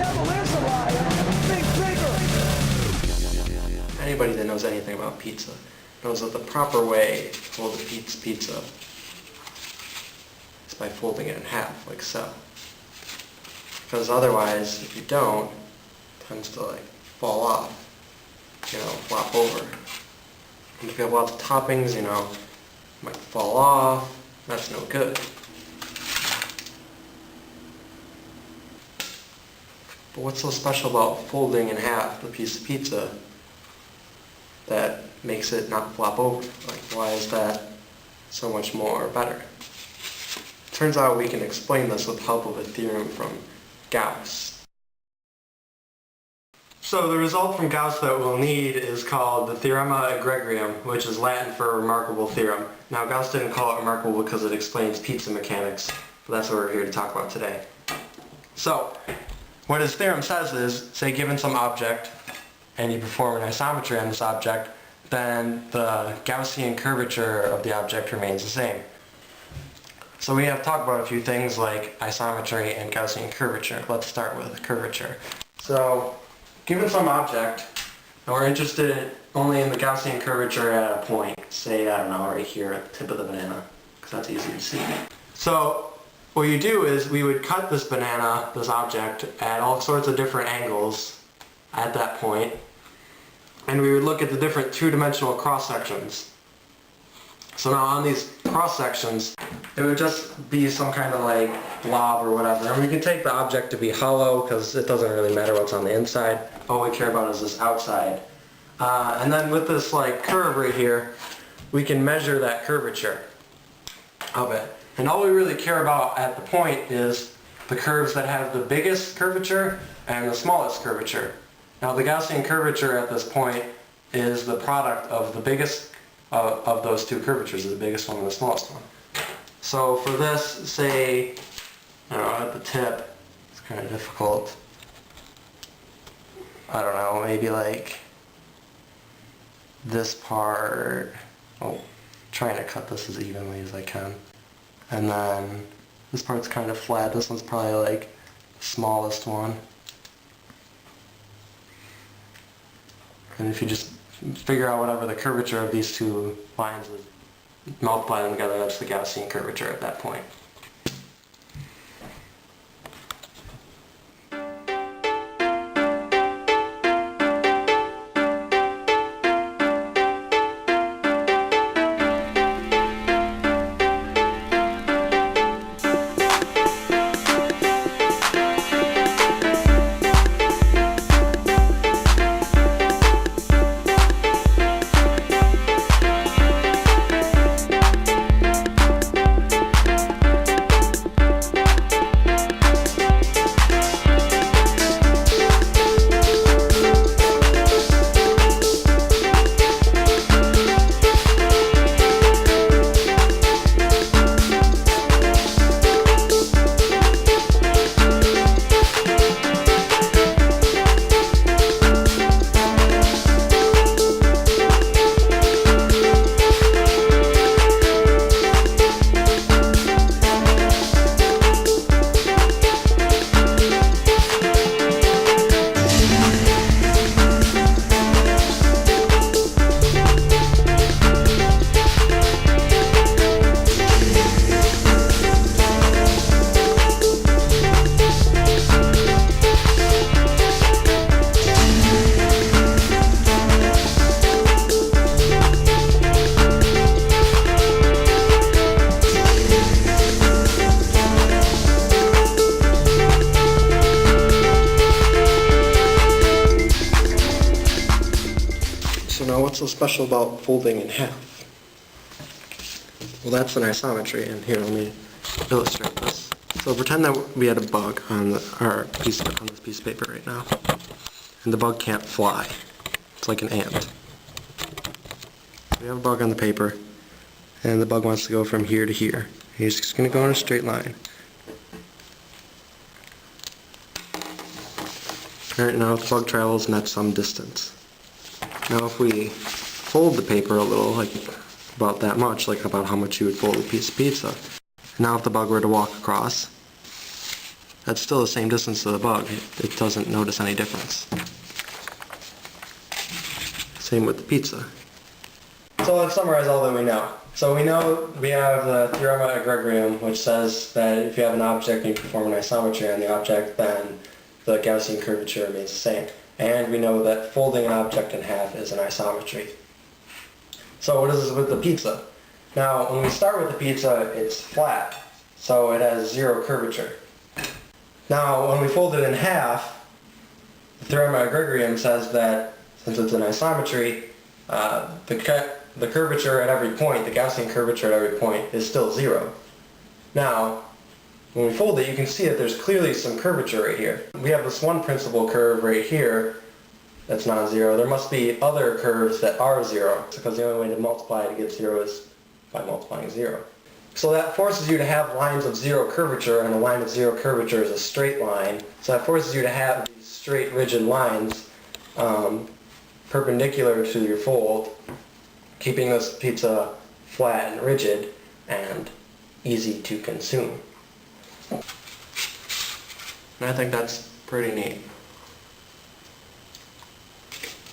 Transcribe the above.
devil is a liar. Think bigger. Anybody that knows anything about pizza knows that the proper way to fold a pizza is by folding it in half, like so. Because otherwise, if you don't, it tends to like fall off, flop over. And if you have lots of toppings, it might fall off. That's no good. But what's so special about folding in half a piece of pizza that makes it not flop over? Like, why is that so much more better? Turns out we can explain this with the help of a theorem from Gauss. So the result from Gauss that we'll need is called the Theorema Egregium, which is Latin for remarkable theorem. Now Gauss didn't call it remarkable because it explains pizza mechanics, but that's what we're here to talk about today. So, what his theorem says is, say given some object, and you perform an isometry on this object, then the Gaussian curvature of the object remains the same. So we have to talk about a few things like isometry and Gaussian curvature. Let's start with curvature. So, given some object, and we're interested only in the Gaussian curvature at a point, say, I don't know, right here at the tip of the banana, because that's easy to see. So, what you do is we would cut this banana, this object, at all sorts of different angles at that point, and we would look at the different two-dimensional cross-sections. So now on these cross-sections, it would just be some kind of like blob or whatever. And we can take the object to be hollow because it doesn't really matter what's on the inside. All we care about is this outside. And then with this like curve right here, we can measure that curvature of it. And all we really care about at the point is the curves that have the biggest curvature and the smallest curvature. Now the Gaussian curvature at this point is the product of the biggest of those two curvatures, the biggest one and the smallest one. So for this, say, I don't know, at the tip, it's kind of difficult. I don't know, maybe like this part, trying to cut this as evenly as I can. And then this part's kind of flat, this one's probably like the smallest one. And if you just figure out whatever the curvature of these two lines is, multiply them together, that's the Gaussian curvature at that point. So now what's so special about folding in half? Well, that's an isometry, and here, let me illustrate this. So pretend that we had a bug on this piece of paper right now, and the bug can't fly. It's like an ant. We have a bug on the paper, and the bug wants to go from here to here. He's just going to go in a straight line. Alright, now the bug travels and that's some distance. Now if we fold the paper a little, like about that much, like about how much you would fold a piece of pizza. Now if the bug were to walk across, that's still the same distance to the bug. It doesn't notice any difference. Same with the pizza. So let's summarize all that we know. So we know we have the theorema egregium, which says that if you have an object and you perform an isometry on the object, then the Gaussian curvature remains the same. And we know that folding an object in half is an isometry. So what is this with the pizza? Now, when we start with the pizza, it's flat, so it has zero curvature. Now, when we fold it in half, the theorema egregium says that since it's an isometry, the curvature at every point, the Gaussian curvature at every point, is still zero. Now, when we fold it, you can see that there's clearly some curvature right here. We have this one principal curve right here that's non-zero. There must be other curves that are zero, because the only way to multiply to get zero is by multiplying zero. So that forces you to have lines of zero curvature, and a line of zero curvature is a straight line. So that forces you to have these straight, rigid lines perpendicular to your fold, keeping this pizza flat and rigid and easy to consume. And I think that's pretty neat.